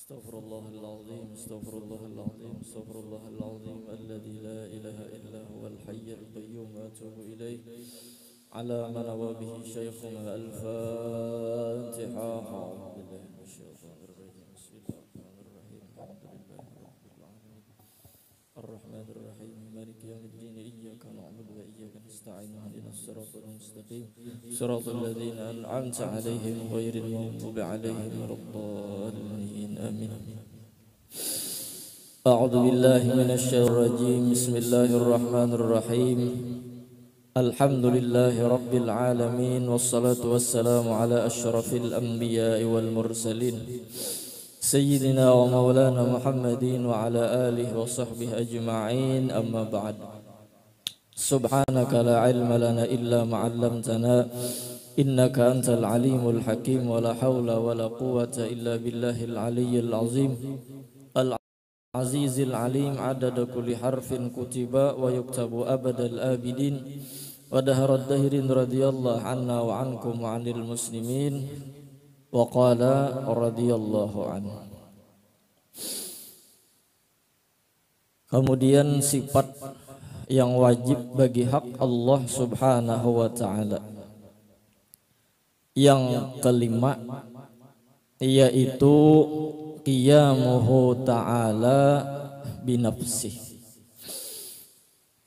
استغفر الله العظيم استغفر الله العظيم استغفر الله العظيم الذي لا إله إلا هو الحي القيوم وأتوب إليه على من نوى به شيخنا الفاتحة. أعوذ بالله من الشيطان الرجيم بسم الله الرحمن الرحيم الحمد لله رب العالمين الرحمن الرحيم مالك يوم الدين إياك نعبد وإياك نستعين اهدنا الصراط المستقيم صراط الذين أنعمت عليهم غير المغضوب عليهم ولا الضالين آمين. أعوذ بالله من الشيطان الرجيم بسم الله الرحمن الرحيم الحمد لله رب العالمين والصلاة والسلام على أشرف الأنبياء والمرسلين سيدنا ومولانا محمد وعلى آله وصحبه أجمعين أما بعد سبحانك لا علم لنا إلا ما علمتنا إنك أنت العليم الحكيم ولا حول ولا قوة إلا بالله العلي العظيم العزيز العليم عدد كل حرف كتب ويكتب أبد الآبدين ودهر الدهر رضي الله عنا وعنكم وعن المسلمين وقال رضي الله عنه. Kemudian sifat yang wajib bagi hak Allah subhanahu wa ta'ala yang kelima yaitu qiyamuhu ta'ala binafsih,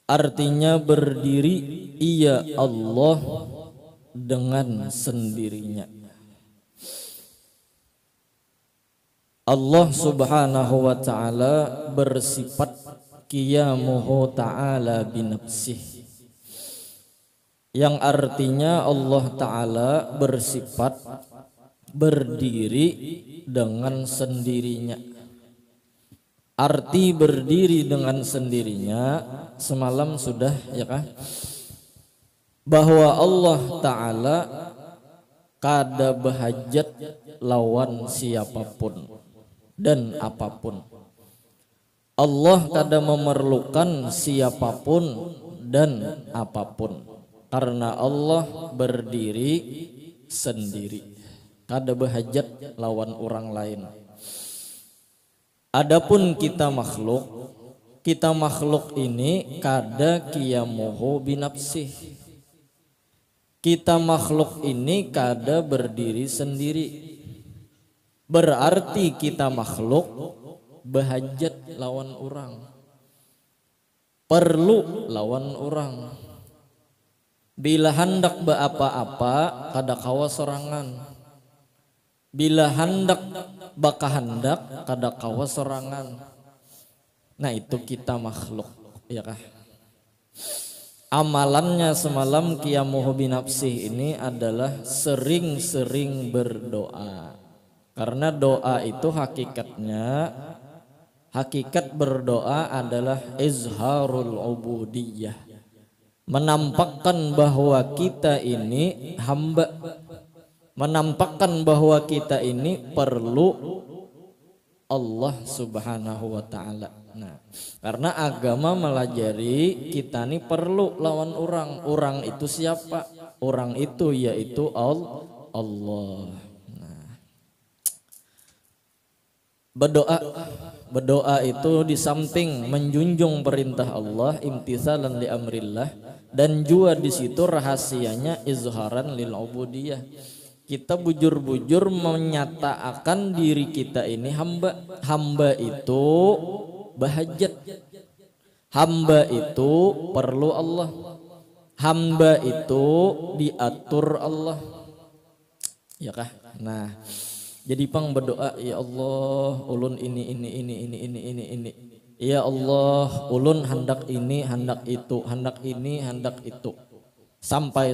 artinya berdiri ia Allah dengan sendirinya. Allah subhanahu wa ta'ala bersifat qiyamuhu ta'ala binafsih, yang artinya Allah ta'ala bersifat berdiri dengan sendirinya. Arti berdiri dengan sendirinya semalam sudah ya kan, bahwa Allah ta'ala kada behajat lawan siapapun dan apapun. Allah kada memerlukan siapapun dan apapun, karena Allah berdiri sendiri, kada behajat lawan orang lain. Adapun kita makhluk ini kada qiyamuhu binafsih. Kita makhluk ini kada berdiri sendiri. Berarti kita makhluk behajat lawan orang, perlu lawan orang. Bila hendak beapa-apa kada kawa sorangan, bila hendak bakahendak kada kawa sorangan. Nah itu kita makhluk ya kah. Amalannya semalam qiyamuhu binafsih ini adalah sering-sering berdoa. Karena doa itu hakikat berdoa adalah izharul ubudiyah, menampakkan bahwa kita ini hamba, menampakkan bahwa kita ini perlu Allah subhanahu wa ta'ala. Nah, karena agama melajari kita ini perlu lawan orang. Orang itu siapa? Orang itu yaitu Allah. Berdoa itu di samping menjunjung perintah Allah, imtitsalan li amrillah, dan juga di situ rahasianya izharan lil ubudiyah. Kita bujur-bujur menyatakan diri kita ini hamba. Hamba itu bahajat. Hamba itu perlu Allah. Hamba itu diatur Allah. Ya kah? Nah, jadi pang berdoa, ya Allah ulun ini. Ya Allah ulun hendak ini, hendak itu, hendak ini, hendak itu. Sampai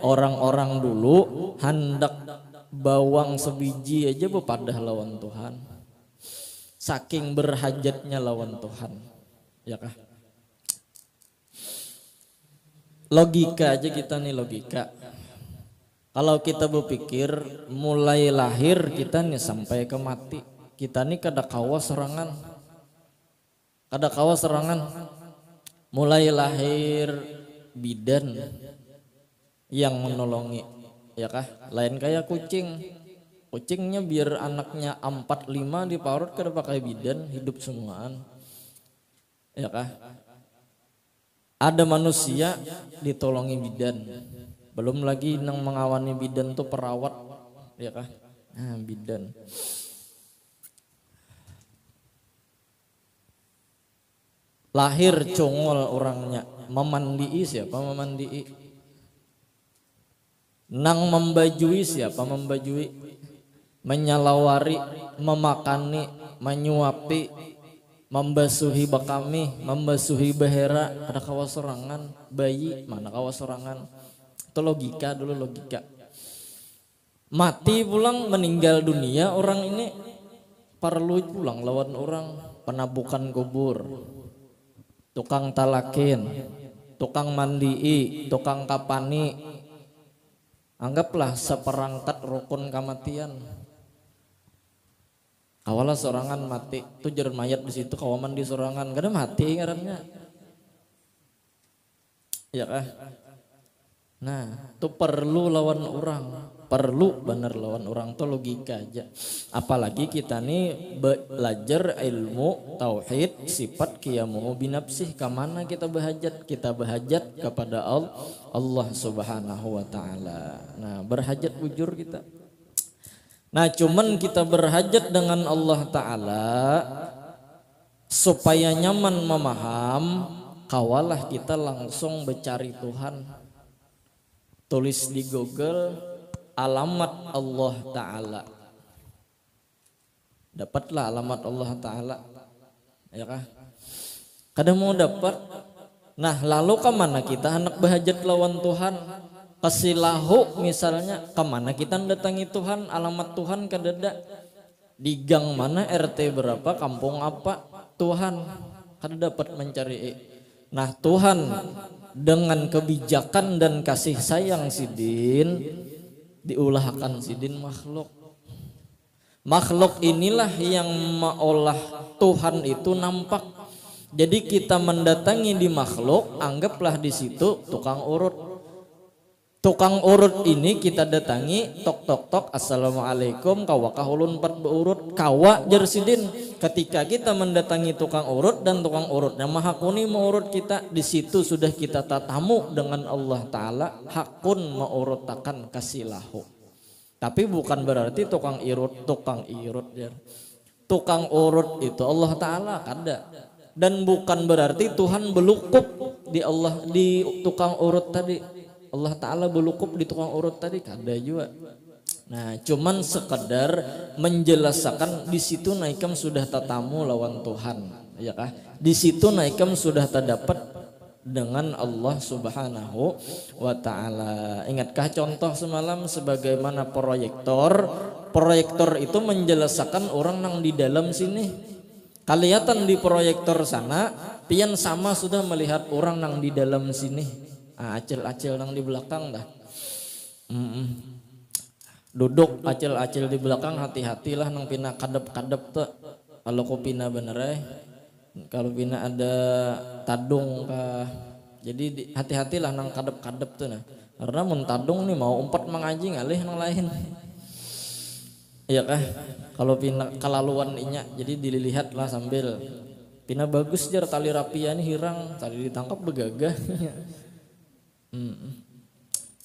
orang-orang dulu hendak bawang sebiji aja bepadah lawan Tuhan. Saking berhajatnya lawan Tuhan. Ya kah? Logika aja kita nih, logika. Kalau kita berpikir mulai lahir kita nih sampai ke mati, kita nih kada kawa serangan. Mulai lahir bidan yang menolongi, ya kah? Lain kayak kucing. Kucingnya biar anaknya 4-5 diparut kada pakai bidan, hidup semuaan. Ya kah? Ada manusia ditolongi bidan. Belum lagi nang mengawani bidan tuh perawat, ya kah? Nah, bidan. Lahir congol orangnya, memandii siapa memandii? Nang membajui siapa membajui? Menyalawari, memakani, menyuapi, membasuhi bakami, membasuhi behera, ada kawasorangan, bayi mana kawasorangan? Itu logika dulu, logika. Mati pulang meninggal dunia orang ini perlu pulang lawan orang, penabukan kubur, tukang talakin, tukang mandii, tukang kapani. Anggaplah seperangkat rukun kematian. Awalnya sorangan mati, tuh jer mayat di situ kawaman di sorangan, kada mati ngarannya. Ya kah? Nah, tuh perlu lawan orang. Perlu bener lawan orang tuh logika aja. Apalagi kita nih belajar ilmu tauhid sifat qiyamuhu binafsih. Kemana kita berhajat? Kita berhajat kepada Allah subhanahu wa ta'ala. Nah, berhajat bujur kita. Nah, cuman kita berhajat dengan Allah ta'ala supaya nyaman memaham, kawalah kita langsung mencari Tuhan. Tulis di Google alamat Allah Ta'ala, dapatlah alamat Allah Ta'ala, ya kah? Kadang mau dapat. Nah, lalu kemana kita hendak berhajat lawan Tuhan? Kesilahu misalnya, kemana kita datangi Tuhan? Alamat Tuhan kadada di gang mana, RT berapa, kampung apa, Tuhan kada dapat mencari. Nah, Tuhan dengan kebijakan dan kasih sayang sidin diulahkan sidin makhluk. Makhluk inilah yang meolah Tuhan itu nampak. Jadi kita mendatangi di makhluk, anggaplah di situ tukang urut. Tukang urut ini kita datangi, tok tok tok, assalamualaikum, kawa kahulun 4 beurut, kawa jersidin. Ketika kita mendatangi tukang urut dan tukang urutnya mahakuni mengurut kita, di situ sudah kita tatamu dengan Allah Ta'ala, hakun mengurutakan kasilahu. Tapi bukan berarti tukang irut ya. Tukang urut itu Allah Ta'ala kada. Dan bukan berarti Tuhan belukup di Allah di tukang urut tadi. Allah Ta'ala belukup di tukang urut tadi kada juga. Nah, cuman sekedar menjelaskan di situ naikam sudah tatamu lawan Tuhan, ya kah? Di situ naikam sudah terdapat dengan Allah Subhanahu wa Ta'ala. Ingatkah contoh semalam sebagaimana proyektor itu menjelaskan orang nang di dalam sini. Kelihatan di proyektor sana, pian sama sudah melihat orang nang di dalam sini. Acil-acil nang di belakang dah. Duduk acil-acil di belakang, hati-hatilah nang pina kadep-kadep tuh. Kalau ku pina bener kalau pina ada tadung kah. Jadi hati-hatilah nang kadep-kadep tuh nah. Karena mun tadung nih mau umpat mengaji ngalih nang lain. Iya kah? Kalau pina kalaluan inya, jadi dilihatlah sambil pina bagus jar tali rapian hirang, tali ditangkap begagah.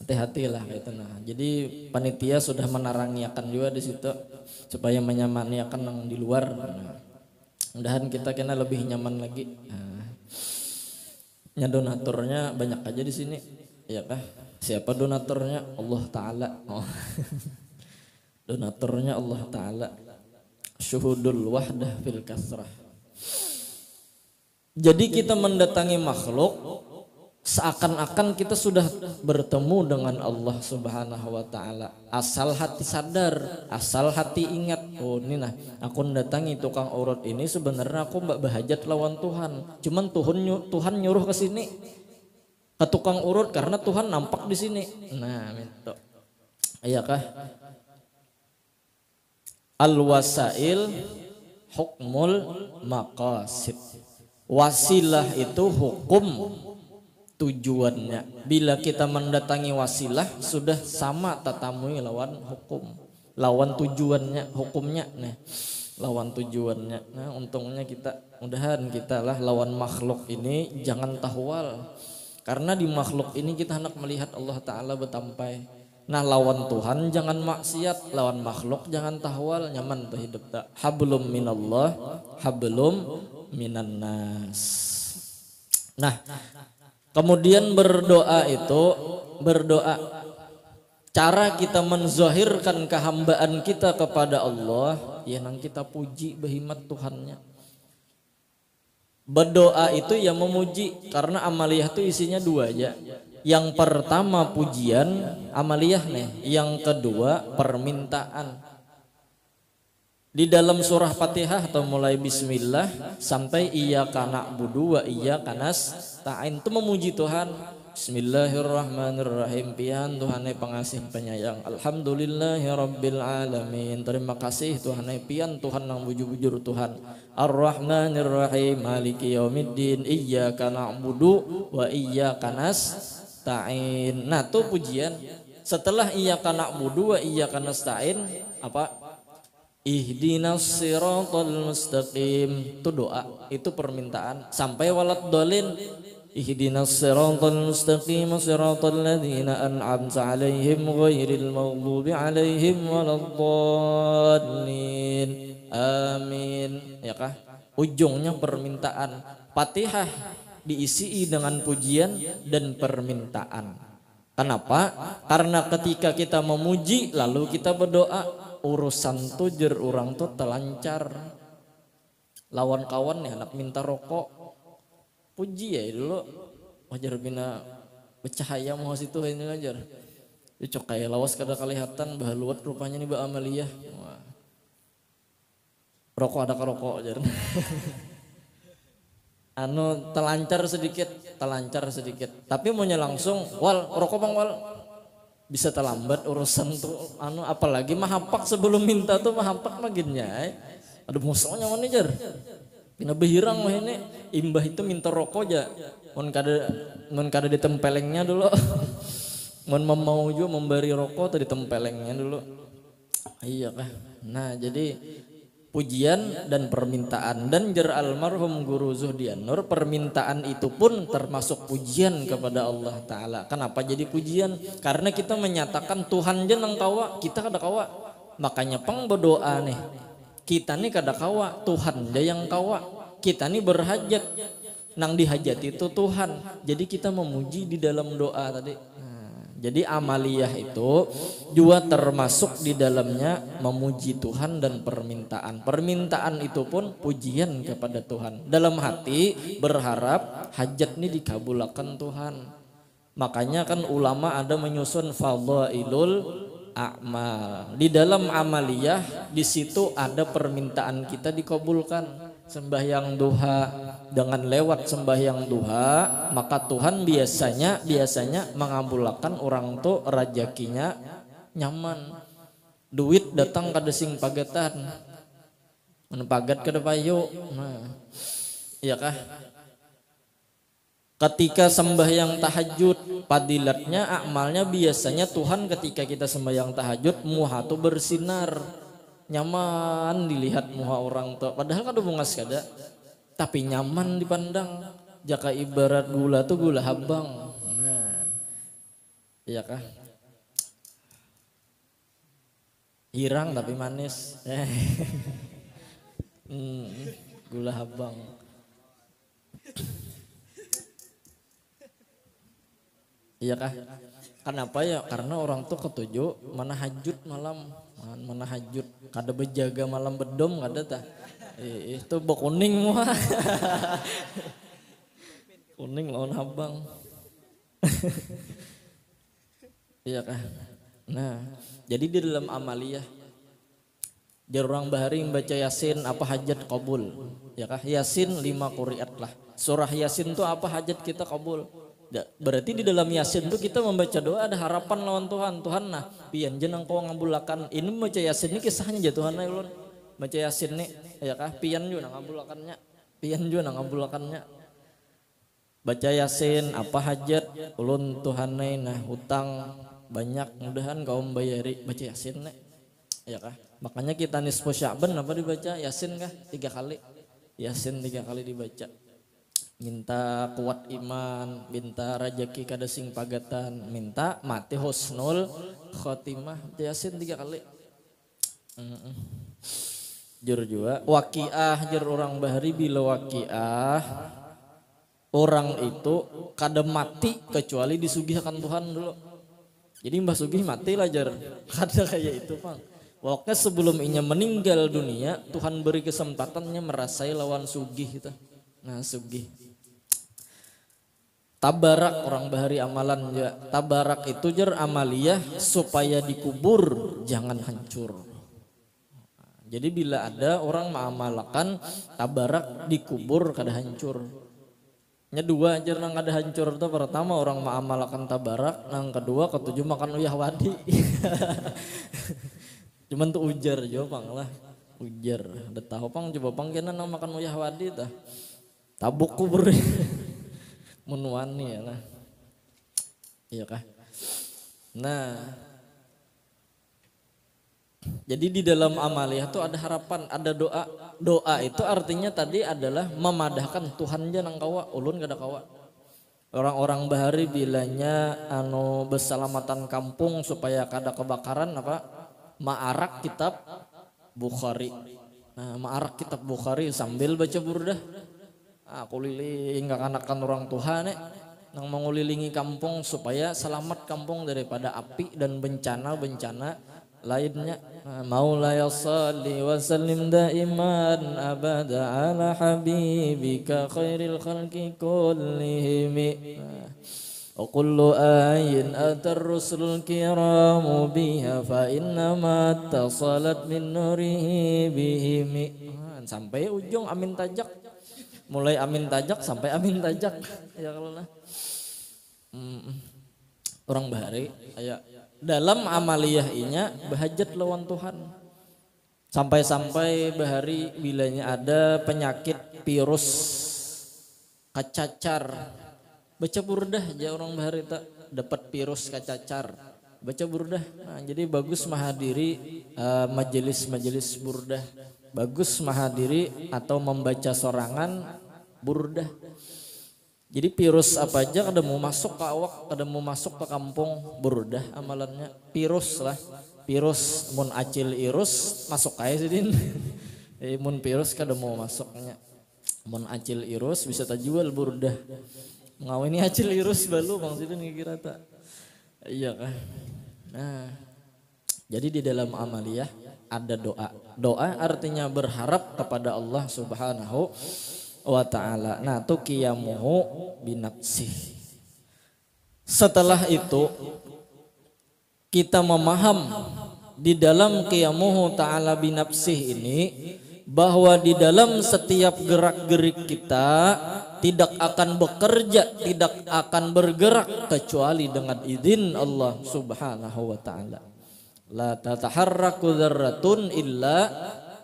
Hati-hatilah gitu nah. Jadi panitia sudah menarangiakan juga di situ supaya menyamaniakan yang di luar. Nah, mudahan kita kena lebih nyaman lagi. Nah, donaturnya banyak aja di sini, ya kah? Siapa donaturnya? Allah Ta'ala. Oh. Donaturnya Allah Ta'ala. Syuhudul wahdah fil kasrah. Jadi kita mendatangi makhluk seakan-akan kita sudah bertemu dengan Allah Subhanahu wa Ta'ala. Asal hati sadar, asal hati ingat, oh ini nah aku datangi tukang urut ini sebenarnya aku mbak berhajat lawan Tuhan. Cuman Tuhan nyuruh ke sini ke tukang urut karena Tuhan nampak di sini. Nah, itu. Iya kah? Al-wasail hukmul maqasid. Wasilah itu hukum tujuannya. Bila kita mendatangi wasilah sudah sama tatamui lawan hukum. lawan tujuannya, hukumnya nih lawan tujuannya. Nah untungnya kita, mudahan kita lah lawan makhluk ini jangan tahwal, karena di makhluk ini kita hendak melihat Allah Ta'ala betampai. Nah lawan Tuhan jangan maksiat, lawan makhluk jangan tahwal, nyaman tuh hidup tak. Hablum minallah, hablum minan nas. Nah kemudian berdoa itu, berdoa cara kita menzahirkan kehambaan kita kepada Allah, ya nang kita puji behimat Tuhannya. Berdoa itu ya memuji, karena amaliyah itu isinya dua aja. Yang pertama pujian, amaliyah nih. Yang kedua permintaan. Di dalam surah Fatihah atau mulai bismillah sampai iyyaka na'budu wa iyyaka nasta'in itu memuji Tuhan. Bismillahirrahmanirrahim, pian Tuhane pengasih penyayang, alhamdulillahirabbil alamin, terima kasih Tuhane pian Tuhan nang bujur-bujur Tuhan, arrahmanirrahim, maliki yaumiddin, iyyaka na'budu wa iyyaka nasta'in. Nah tuh pujian. Setelah iyyaka na'budu wa iyyaka nasta'in apa? Ihdinas siratal mustaqim, itu doa, itu permintaan. Sampai walad dolin, ihdinas siratal mustaqim siratal ladzina an'amta 'alaihim ghairil maghdubi 'alaihim waladdallin. Amin. Ya kah? Ujungnya permintaan. Fatihah diisi dengan pujian dan permintaan. Kenapa? Karena ketika kita memuji lalu kita berdoa, urusan tuh jer orang tuh telancar. Lawan kawan nih anak minta rokok, puji ya dulu wajar bina bercahaya mau situ ini ajar. Itu kayak lawas kada kelihatan bahaluat rupanya nih Mbak Amalia. Wah. Rokok ada kerokok ajar. Anu telancar sedikit. Tapi maunya langsung, wal rokok bang wal. Bisa terlambat urusan tuh anu, apalagi mahapak sebelum minta tuh mahapak maginnya. Aduh musuhnya mana jar. Pina behirang mah ini imbah itu minta rokok aja. Mun kada ditempelengnya dulu. Mun mau juga memberi rokok tadi tempelengnya dulu. Iya kah. Nah jadi pujian dan permintaan, dan jer almarhum Guru Zuhdian Nur, permintaan itu pun termasuk pujian kepada Allah Ta'ala. Kenapa jadi pujian? Karena kita menyatakan Tuhan jeneng kawa, kita kada kawa. Makanya peng berdoa nih, kita nih kada kawa, Tuhan dia yang kawa. Kita nih berhajat, nang dihajat itu Tuhan. Jadi kita memuji di dalam doa tadi. Jadi amaliyah itu juga termasuk di dalamnya memuji Tuhan dan permintaan. Permintaan itu pun pujian kepada Tuhan. Dalam hati berharap hajat ini dikabulkan Tuhan. Makanya kan ulama ada menyusun fadhailul a'mal. Di dalam amaliyah di situ ada permintaan kita dikabulkan. Sembahyang duha, dengan lewat sembahyang duha maka Tuhan biasanya mengabulkan orang tuh rezekinya nyaman. Duit datang kada sing pagetan, paget kada payu. Nah, iya kah? Ketika sembahyang tahajud, padilatnya amalnya biasanya Tuhan ketika kita sembahyang tahajud muha tuh bersinar. Nyaman dilihat muha orang tuh, padahal kada bungas kada, tapi nyaman dipandang. Jaka ibarat gula tuh gula habang. Nah, iya kah? Hirang tapi manis. Gula habang. Iya kah? Kenapa ya? Karena orang tuh ketujuh mana hajud malam. Mana hajud kada berjaga malam bedom kada tah. Itu bok kuning mah. Kuning lawan habang. Iya kah? Nah, jadi di dalam amaliyah jar orang bahari membaca Yasin apa hajat kabul. Ya kah? Yasin 5 qiraat lah. Surah Yasin tuh apa hajat kita kabul. Berarti di dalam Yasin tuh kita membaca doa ada harapan lawan Tuhan. Tuhan nah pian jeneng kau ngabulakan. Ini membaca Yasin ini kisahnya Tuhan na ulun. Baca Yasin nih ya kah pian juga ngabulakannya. Baca Yasin apa hajat ulun Tuhan nah hutang banyak mudahan kau membayari baca Yasin nih. Ya kah? Makanya kita nisfu Sya'ban apa dibaca? Yasin kah? 3 kali. Yasin 3 kali dibaca. Minta kuat iman, minta rajaki kada sing pagatan, minta mati husnul khotimah. Yasin 3 kali. Jur juga waqiah jur orang bahari bila waqiah orang itu kada mati kecuali disuguhkan Tuhan dulu. Jadi Mbah Sugih mati lah jar. Kada kayak itu, Bang. Pokoknya sebelum inya meninggal dunia, Tuhan beri kesempatannya merasai lawan sugih itu. Nah, sugih. Tabarak orang bahari amalan juga. Tabarak itu jar amaliyah supaya dikubur jangan hancur. Jadi bila ada orang mengamalkan tabarak dikubur kada hancur. Nya dua aja nang kada hancur tuh. Pertama orang mengamalkan tabarak, nang kedua ketujuh makan uyah wadi. Cuman tuh ujar jo pang lah. Ujar. Udah tahu pang coba pang kena nang makan uyah wadi tah. Tabuk kubur. Menuani ya lah. Iya kah? Nah, jadi di dalam amaliyah itu ada harapan, ada doa. Doa itu artinya tadi adalah memadahkan Tuhan jangan kawa, ulun kada kawa. Orang-orang bahari bilanya berselamatan kampung supaya kada kebakaran apa? Ma'arak kitab Bukhari. Nah, ma'arak kitab Bukhari sambil baca burdah. Aku liling kanakan orang Tuhan nang mengulilingi kampung supaya selamat kampung daripada api dan bencana-bencana lainnya. Maulaya salli wa sallim daiman abada ala habibika khairil khalqi kullihim. Wa kullu ayin atar rusulul kiramu biha fa innama tasalat min nurihi bihim. Sampai ujung amin tajak. Mulai amin tajak sampai amin tajak. Ya kalau lah. Orang bahari aya dalam amaliyah inya bahajat lawan Tuhan. Sampai-sampai bahari bilanya ada penyakit virus kacacar. Baca burdah aja orang bahari tak dapat virus kacacar. Baca burdah. Nah, jadi bagus mahadiri majelis-majelis burdah. Bagus mahadiri atau membaca sorangan burdah. Jadi virus apa aja kada mau masuk ke awak, kada mau masuk ke kampung burdah amalannya. Virus lah, virus mun acil irus masuk aja sidin. Mun virus kada mau masuknya. Mun acil irus bisa tajual burdah. Ngawini acil irus balu bang sidin kira tak. Iya kan. Nah, jadi di dalam amaliyah ada doa. Doa artinya berharap kepada Allah Subhanahu wa ta'ala. Nah, tu qiyamuhu binafsih. Setelah itu kita memaham di dalam qiyamuhu ta'ala binafsih ini bahwa di dalam setiap gerak-gerik kita tidak akan bekerja, tidak akan bergerak kecuali dengan izin Allah Subhanahu wa ta'ala. La tataharraku dzarratun illa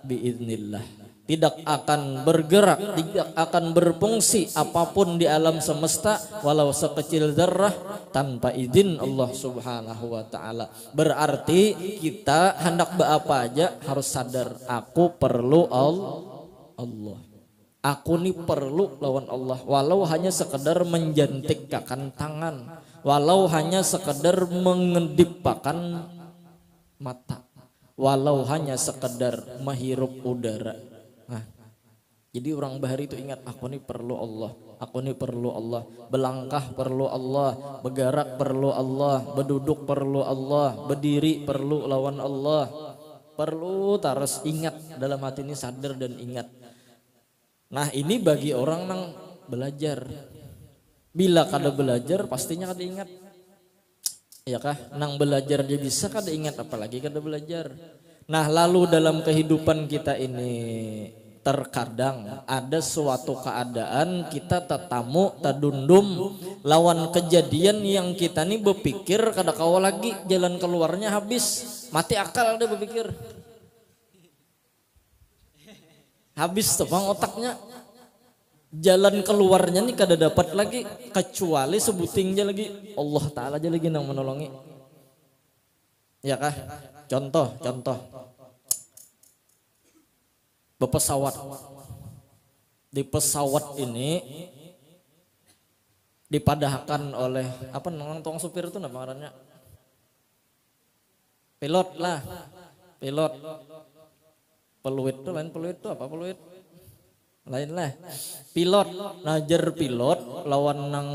biiznillah. Tidak akan bergerak, tidak akan berfungsi apapun di alam semesta walau sekecil zarrah tanpa izin Allah Subhanahu wa ta'ala. Berarti kita hendak apa aja harus sadar aku perlu Allah. Aku nih perlu lawan Allah walau hanya sekedar menjantikkan tangan, walau hanya sekedar mengedipkan mata, walau hanya sekedar menghirup udara. Nah, jadi orang bahari itu ingat aku nih perlu Allah, aku nih perlu Allah, belangkah perlu Allah, bergerak perlu Allah, berduduk perlu Allah, berdiri perlu lawan Allah, perlu terus ingat dalam hati ini sadar dan ingat. Nah ini bagi orang yang belajar, bila kada belajar pastinya kada ingat, ya kah? Nang belajar dia bisa kada ingat apalagi kada belajar. Nah lalu dalam kehidupan kita ini terkadang ada suatu keadaan kita tetamu tadundum lawan kejadian yang kita nih berpikir kada kawa lagi jalan keluarnya habis, mati akal dia berpikir habis tepang otaknya, jalan keluarnya nih kada dapat lagi kecuali sebutingnya lagi Allah Ta'ala aja lagi yang menolongi, ya kah? Contoh Bepesawat. Di pesawat ini dipadahkan oleh apa namanya tukang supir itu nama ngarannya? Pilot lah. Pilot. Peluit itu lain peluit itu apa peluit? Lain lah. Pilot, najer pilot lawan nang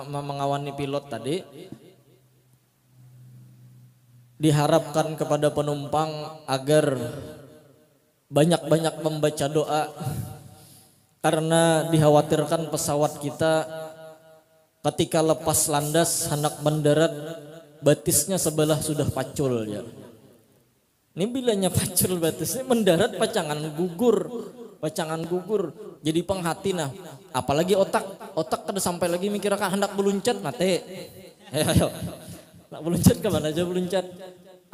mengawani pilot tadi. Diharapkan kepada penumpang agar banyak-banyak membaca doa karena dikhawatirkan pesawat kita ketika lepas landas hendak mendarat batisnya sebelah sudah pacul ya. Ini bilanya pacul batisnya mendarat pacangan gugur jadi penghati nah apalagi otak kada sampai lagi mikirkan hendak beluncat mate. Ayo. Nak beluncat ke mana aja beluncat.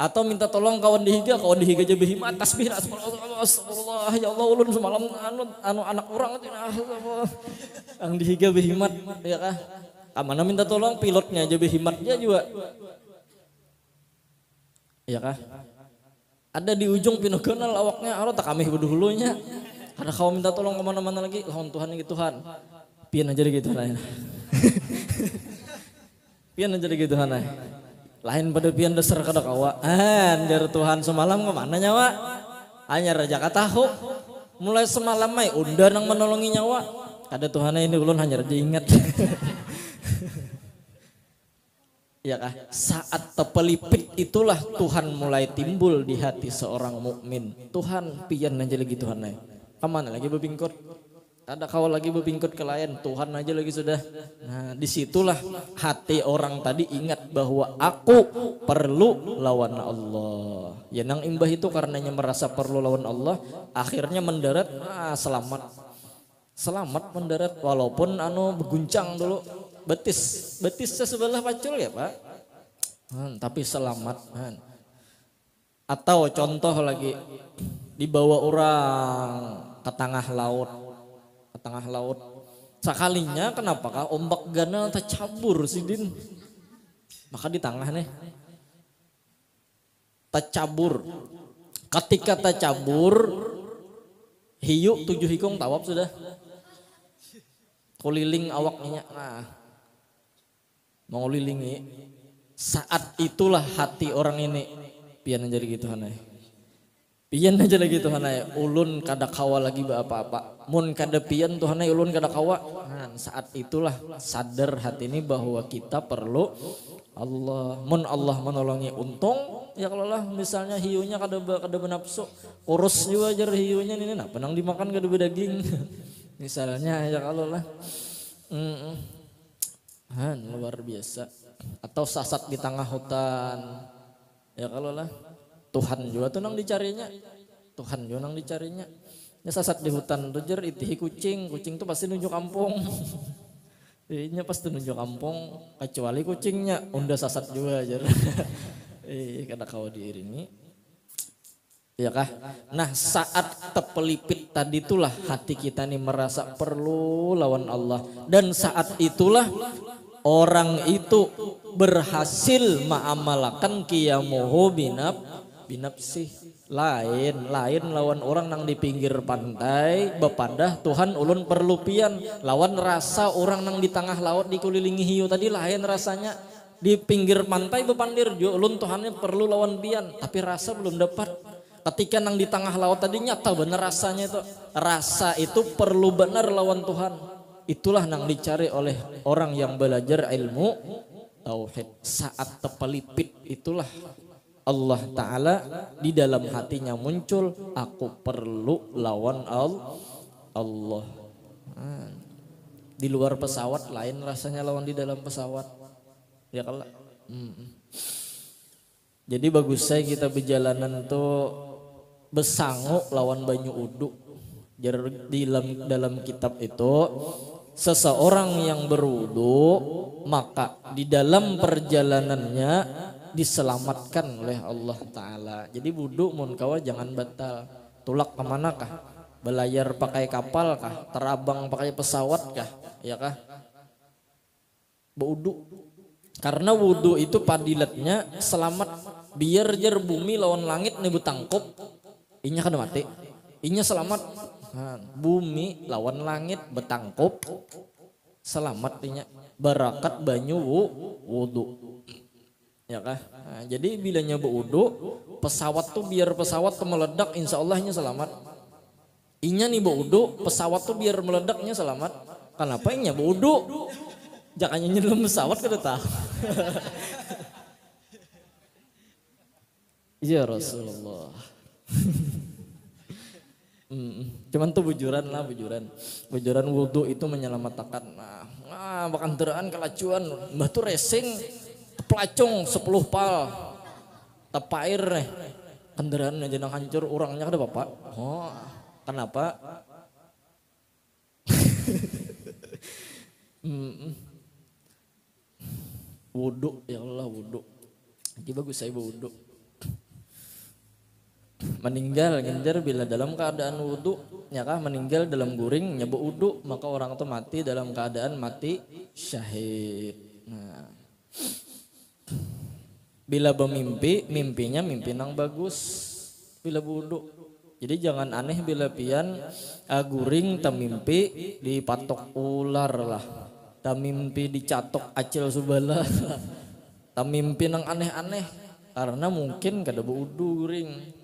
Atau minta tolong kawan dihiga aja behimat tasbih astagfirullah ya Allah ulun semalam anu anak orang yang dihiga behimat ya kah. Kamana minta tolong pilotnya aja behimatnya juga. Ya kah? Ada di ujung pinogonal awaknya aro tak kami bedulunya. Ada kau minta tolong kemana-mana lagi lawan Tuhan gitu Tuhan. Pian aja gitu nah. Pian aja gitu nah. Lain pada pian dasar kada kawa. Dari Tuhan semalam kemana nyawa? Hanya raja katahu. Mulai semalam mai unda nang menolongi nyawa. Kada Tuhan ini ulun hanya raja ingat. Ya kah? Saat tepelipit itulah Tuhan mulai timbul di hati seorang mukmin. Tuhan pian aja lagi Tuhan ay. Kemana lagi bebingkot? Ada kau lagi bebingkot ke lain, Tuhan aja lagi sudah. Nah disitulah hati orang tadi ingat bahwa aku perlu lawan Allah. Ya nang imbah itu karenanya merasa perlu lawan Allah, akhirnya mendarat selamat. Selamat mendarat walaupun berguncang dulu. Betis sebelah pacul ya Pak. Tapi selamat. Atau contoh lagi dibawa orang ke tengah laut. Sekalinya kenapakah ombak gana tercabur sidin. Maka di tengah nih. Tercabur. Ketika tercabur hiu 7 hikung tawab sudah. Keliling awaknya. Nah. Mau lilingi. Saat itulah hati orang ini pian jadi gitu hanai. Pian aja lagi Tuhan ay, ulun kada kawa lagi apa-apa. Mun kada pian Tuhan ay, ulun kada kawa. Nah, saat itulah sadar hati ini bahwa kita perlu Allah. Mun Allah menolongi untung, ya kalau lah misalnya hiunya kada benapsu, urus juga aja hiunya ini nah penang dimakan kada bedaging. Misalnya ya kalau lah. Luar biasa. Atau sasat di tengah hutan. Ya kalau lah. Tuhan juga tuh nang dicarinya. Ya sasat di hutan tuh jer itihi kucing tuh pasti nunjuk kampung. Nya pasti nunjuk kampung kecuali kucingnya unda sasat juga jer. Kada kau diiringi. Ya kah? Nah saat tepelipit tadi itulah hati kita nih merasa perlu lawan Allah. Dan saat itulah orang itu berhasil ma'amalakan qiyamuhu binapsih. Lain lawan orang nang di pinggir pantai bepadah Tuhan ulun perlu pian. Lawan rasa orang nang di tengah laut dikelilingi hiu tadi lain rasanya. Di pinggir pantai bepandir jo ulun Tuhannya perlu lawan pian. Tapi rasa belum dapat. Ketika nang di tengah laut tadi nyata bener rasanya itu. Rasa itu perlu benar lawan Tuhan. Itulah nang dicari oleh orang yang belajar ilmu tauhid. Saat tepelipit itulah Allah Ta'ala di dalam hatinya muncul aku perlu lawan Allah. Di luar pesawat lain rasanya lawan di dalam pesawat. Ya kalau jadi bagus saya kita berjalanan tuh besangu lawan banyu uduk. Jadi dalam kitab itu seseorang yang berwudu maka di dalam perjalanannya diselamatkan oleh Allah Ta'ala. Jadi wudu mun kawa jangan batal. Tulak kemana kah? Belayar pakai kapal kah? Terabang pakai pesawat kah? Ya kah? Wudu. Karena wudu itu padilatnya selamat. Biar jer bumi lawan langit nih betangkup. Inya kan mati. Inya selamat. Bumi lawan langit betangkup selamat inya. Barakat banyu wudu. Ya kah? Nah, jadi bilanya berwudu, pesawat tuh biar pesawat tuh meledak, insya Allahnya selamat. Inya nih berwudu, pesawat tuh biar meledaknya selamat. Kenapa inya berwudu? Jangan nyelam pesawat kada tahu. Ya Rasulullah. Cuman tuh bujuran lah, bujuran wudu itu menyelamatkan. Nah bahkan teraan kelacuan, mbah tuh racing, pelacung 10 pal, tepair nih, kendaraan aja nang hancur, orangnya ada bapak. Oh, kenapa? Wudu, ya Allah wudu. Jadi bagus saya wudu. Meninggal genjar bila dalam keadaan wudu, ya kah meninggal dalam guring nyabu wudu, maka orang itu mati dalam keadaan mati syahid. Nah, bila bermimpi, mimpinya mimpi nang bagus bila wudu. Jadi jangan aneh bila pian guring tamimpi dipatok ular lah, tamimpi dicatok acil subala, tamimpi nang aneh-aneh karena mungkin kada wudu guring.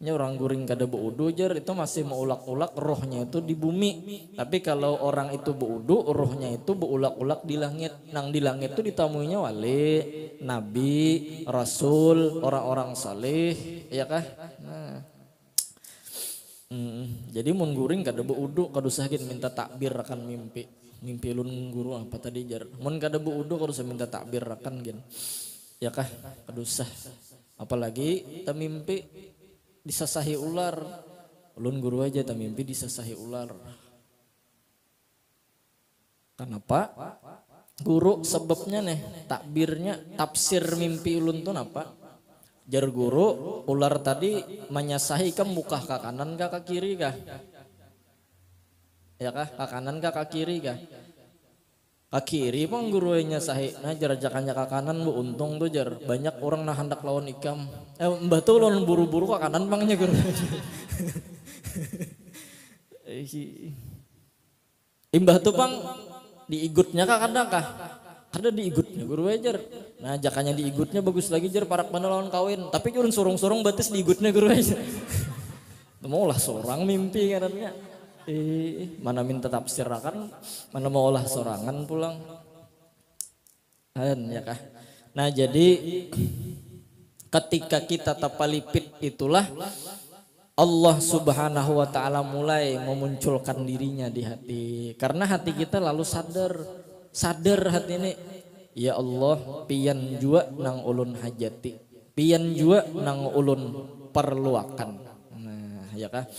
Orang guring kada berwudu jar itu masih mengulak-ulak rohnya itu di bumi. Tapi kalau orang itu berwudu, rohnya itu beulak-ulak di langit. Nang di langit itu ditamuinya wali, nabi, rasul, orang-orang saleh, ya kah? Nah. Jadi mun guring kada berwudu, kada usah minta takbir akan mimpi. Mimpi ulun guru apa tadi jar. Mun kada berwudu kada usah minta takbir akan gen. Ya kah? Kada usah. Apalagi ta mimpi disasahi ular, ulun guru aja tak mimpi disasahi ular. Kenapa? Guru sebabnya nih takbirnya tafsir mimpi ulun tuh napa? Jar guru ular tadi menyasahi ke muka ke kanan ke kiri kah? Ya kah? Ke kanan ke kiri kah? Ke kiri pun gurunya sahi, nah jarajakannya ke kanan bu untung tuh jar banyak orang nah hendak lawan ikam, mbah tuh lawan buru-buru ke kanan bangnya guru. Imbah tuh pang diigutnya ke kanan kah? Kada diigutnya guru jar, nah jakannya diigutnya bagus lagi jar parak mana lawan kawin, tapi kurun sorong-sorong batis diigutnya guru aja. Mau lah seorang mimpi kanannya. Mana minta tafsir akan, mana mau olah sorangan pulang. Ya kah? Nah jadi ketika kita tapalipit itulah Allah subhanahu wa ta'ala mulai memunculkan dirinya di hati. Karena hati kita lalu sadar hati ini, ya Allah pian jua nang ulun hajati, pian jua nang ulun perluakan. Nah ya kah?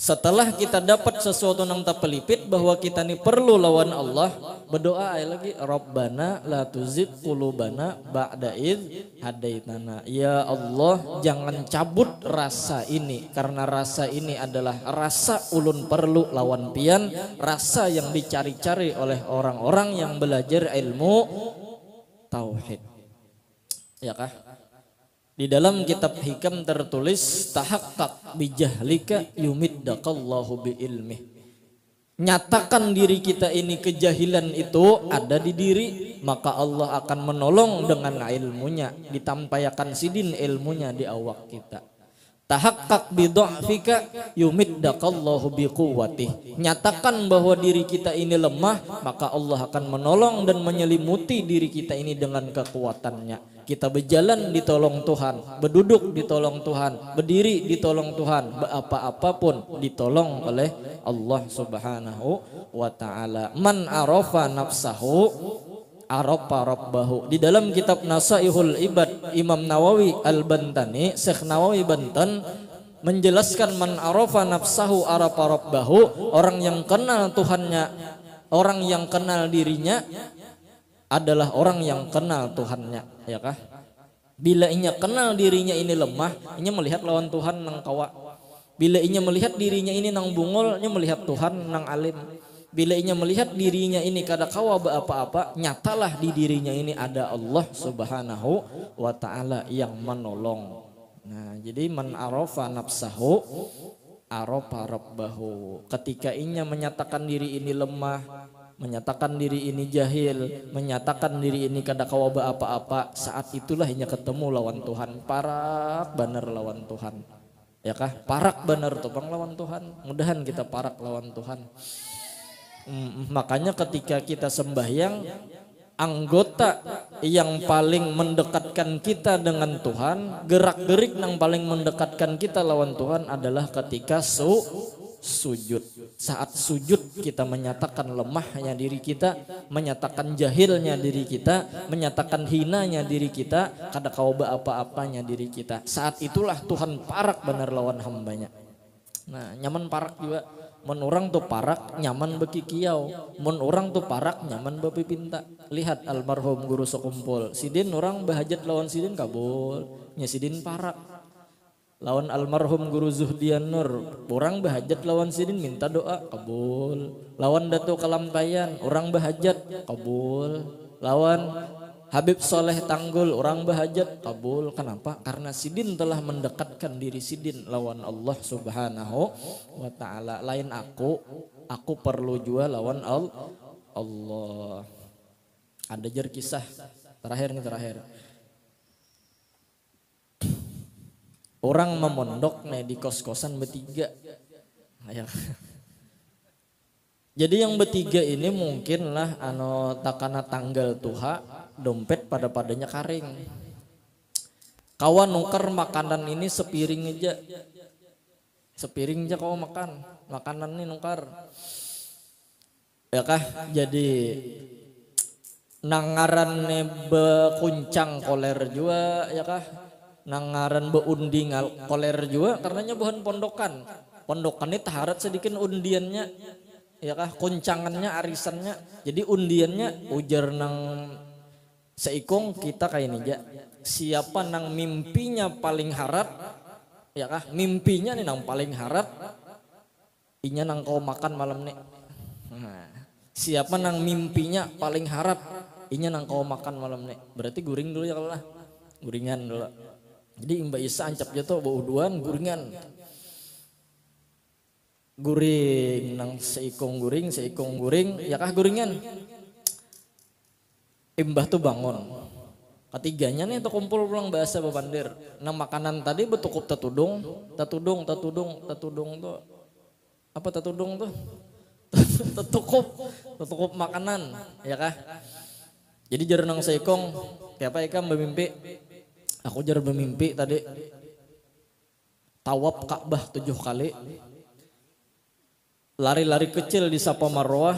Setelah kita dapat sesuatu nang tapelipit bahwa kita ini perlu lawan Allah, berdoa lagi Rabbana la tuzigh qulubana ba'da idz hadaitana. Ya Allah, jangan cabut rasa ini karena rasa ini adalah rasa ulun perlu lawan pian, rasa yang dicari-cari oleh orang-orang yang belajar ilmu tauhid. Ya kah? Di dalam kitab hikam tertulis tahaqqaq bijahlika yumiddakallahu biilmih. Nyatakan diri kita ini kejahilan itu ada di diri, maka Allah akan menolong dengan ilmunya, ditampayakan sidin ilmunya di awak kita. Tahaqqaq bidha'fika yumiddakallahu biquwwatih. Nyatakan bahwa diri kita ini lemah, maka Allah akan menolong dan menyelimuti diri kita ini dengan kekuatannya. Kita berjalan ditolong Tuhan, berduduk ditolong Tuhan, berdiri ditolong Tuhan, apa-apapun ditolong oleh Allah subhanahu wa ta'ala. Man arafa nafsahu arafa rabbahu. Di dalam kitab Nasaihul Ibad Imam Nawawi Al-Bantani, Syekh Nawawi Banten menjelaskan man arafa nafsahu arafa rabbahu, orang yang kenal Tuhannya, orang yang kenal dirinya adalah orang yang kenal Tuhannya, ya kah? Bila inya kenal dirinya ini lemah, inya melihat lawan Tuhan nang kawa. Bila inya melihat dirinya ini nang bungol, inya melihat Tuhan nang alim. Bila inya melihat dirinya ini kada kawa apa-apa, nyatalah di dirinya ini ada Allah subhanahu wa ta'ala yang menolong. Nah jadi man arafa nafsahu arafa rabbahu. Ketika inya menyatakan diri ini lemah, menyatakan diri ini jahil, menyatakan diri ini kada kawaba apa-apa, saat itulah inya ketemu lawan Tuhan. Parak bener lawan Tuhan. Ya kah? Parak bener tuh bang lawan Tuhan. Mudahan kita parak lawan Tuhan. Makanya ketika kita sembahyang, anggota yang paling mendekatkan kita dengan Tuhan, gerak-gerik yang paling mendekatkan kita lawan Tuhan adalah ketika sujud. Saat sujud kita menyatakan lemahnya diri kita, menyatakan jahilnya diri kita, menyatakan hinanya diri kita, kada kauba apa-apanya diri kita. Saat itulah Tuhan parak benar lawan hambanya. Nah, nyaman parak juga. Mun orang tuh parak nyaman beki kiau, mun orang tuh parak nyaman bapi pinta. Lihat almarhum guru sekumpul, sidin orang bahajat lawan sidin kabul, nya sidin parak. Lawan almarhum guru Zuhdian Nur, orang bahajat lawan sidin minta doa kabul. Lawan Dato Kalampayan, orang bahajat kabul. Lawan Habib Soleh Tanggul, orang bahajat kabul. Kenapa? Karena sidin telah mendekatkan diri sidin lawan Allah subhanahu wa ta'ala. Lain aku perlu juga lawan Allah. Ada jar kisah terakhir. Orang memondok nih di kos-kosan bertiga. Jadi yang bertiga ini mungkin lah takana tanggal tuha, dompet padanya karing. Kawan nukar makanan ini sepiring aja kau makan, makanan ini nukar. Ya kah? Jadi nangaran bekuncang koler juga ya kah? Nangaran beunding koler juga karenanya bahan pondokan ini taharat sedikit undiannya ya kah, kuncangannya arisannya. Jadi undiannya ujar nang seikung kita kayak ini aja. Siapa nang mimpinya paling harap ya kah, mimpinya nih nang paling harap inya nang kau makan malam nih. Nah, siapa nang mimpinya paling harap inya nang kau makan malam nih. Berarti guring dulu ya kalau lah, guringan dulu. Jadi Mbak Isa ancap jatuh bauduan guringan. Guring nang seikung guring ya kah guringan. Imbah tuh bangun. Ketiganya nih tuh kumpul pulang bahasa bebandir. Nah makanan tadi betukup tatudung tuh apa tatudung tuh? Tetukup makanan ya kah. Jadi jar nang seikung kayak apa ikam bermimpi. Aku jar bermimpi tadi tawaf Ka'bah 7 kali. Lari-lari kecil di Safa Marwah,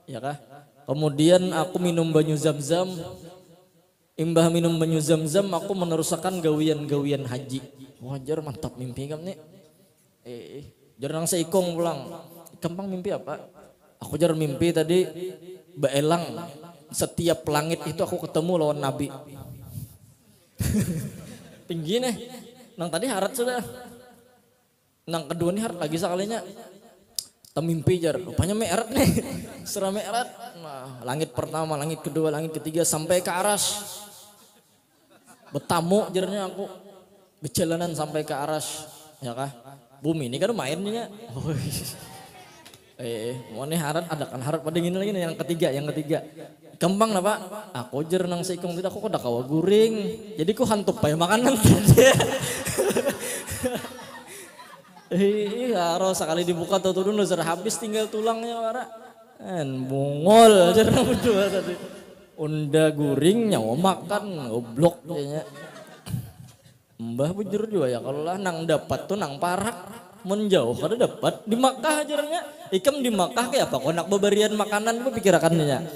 ya kah? Kemudian aku minum banyu zam-zam. Imbah minum banyu zam-zam, aku meneruskan gawian-gawian haji. Wajar mantap mimpi kamu nih. Jarang seikong pulang. Gampang mimpi apa? Aku jar mimpi tadi baelang. Setiap langit itu aku ketemu lawan Nabi. Tinggi nih. Nang tadi harat sudah. Nang kedua nih harat lagi sekalinya. Temimpi jar, rupanya me'rat nih, serah me'rat. Nah, langit pertama, langit kedua, langit ketiga sampai ke aras. Betamu jarnya aku, berjalanan sampai ke aras, ya kah? Bumi ini kan mainnya. Mau nih harat ada kan harat pada gini lagi nih yang ketiga. Kembang lah pak, aku jar nang seikung tidak aku kok kawa guring, jadi ku hantuk pay makanan. Harus sekali dibuka tuh dulu sudah habis tinggal tulangnya wara. Bungol aja berdua tadi. Unda guring nyawa makan goblok kayaknya. Mbah bujur juga ya kalau lah nang dapat tuh nang parak menjauh kada dapat di Makkah ajarnya. Ikam di Makkah kayak apa kok nak beberian makanan apa pikirakannya.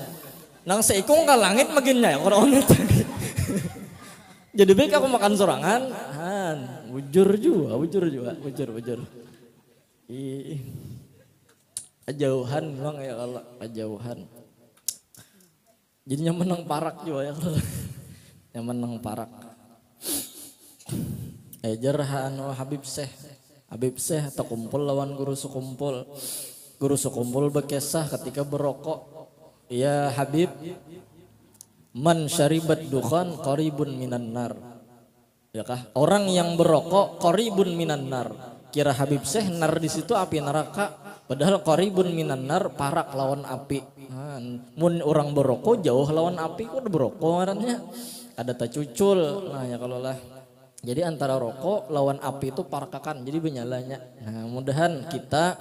Nang seikung ka langit maginnya ya orang tadi. Jadi baik aku makan sorangan, bujur juga. Kejauhan memang ya kalau kejauhan. Jadinya menang parak juga ya kalau yang menang parak. Jarhan Habib Syekh atau kumpul lawan guru sekumpul berkisah ketika berokok. Ya Habib, man syaribat dukhan qaribun minan nar. Ya kah? Orang yang berokok qaribun minan nar. Kira Habib Syekh nar di situ api neraka, padahal qaribun minan nar, parak lawan api. Mun orang beroko jauh lawan api kok beroko ngarannya. Ada tacucul. Nah ya kalau lah. Jadi antara rokok lawan api itu parakakan, jadi benyalanya. Nah mudahan kita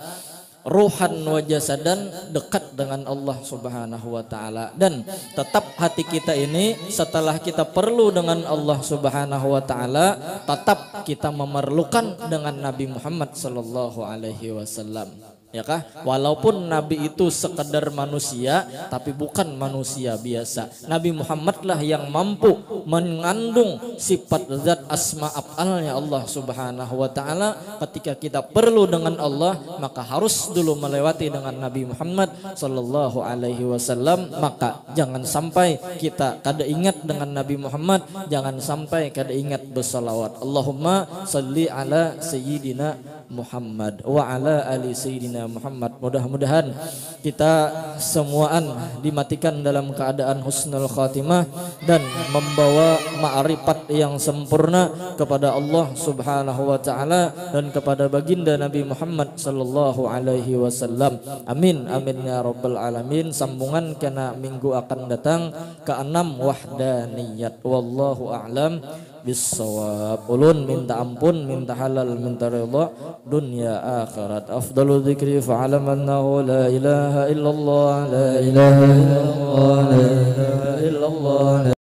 ruhan wa jasadan dekat dengan Allah Subhanahu wa taala, dan tetap hati kita ini setelah kita perlu dengan Allah Subhanahu wa taala, tetap kita memerlukan dengan Nabi Muhammad sallallahu alaihi wasallam. Ya kah? Walaupun Nabi itu sekedar manusia, tapi bukan manusia biasa. Nabi Muhammad lah yang mampu mengandung sifat zat asma af'alnya Allah Subhanahu wa taala. Ketika kita perlu dengan Allah, maka harus dulu melewati dengan Nabi Muhammad sallallahu alaihi wasallam. Maka jangan sampai kita kada ingat dengan Nabi Muhammad, jangan sampai kada ingat bersalawat. Allahumma salli ala sayyidina Muhammad wa ala ali sayyidina Muhammad. Mudah-mudahan kita semuaan dimatikan dalam keadaan husnul khatimah dan membawa ma'rifat yang sempurna kepada Allah Subhanahu wa taala dan kepada baginda Nabi Muhammad sallallahu alaihi wasallam. Amin amin ya rabbal alamin. Sambungan kena minggu akan datang ke-6 wahdaniyat. Wallahu a'lam bisawab. Ulun minta ampun, minta halal, minta ridha dunia akhirat. Afdalu dzikri fa'alam annahu la ilaha illallah, la ilaha illallah, la ilaha illallah.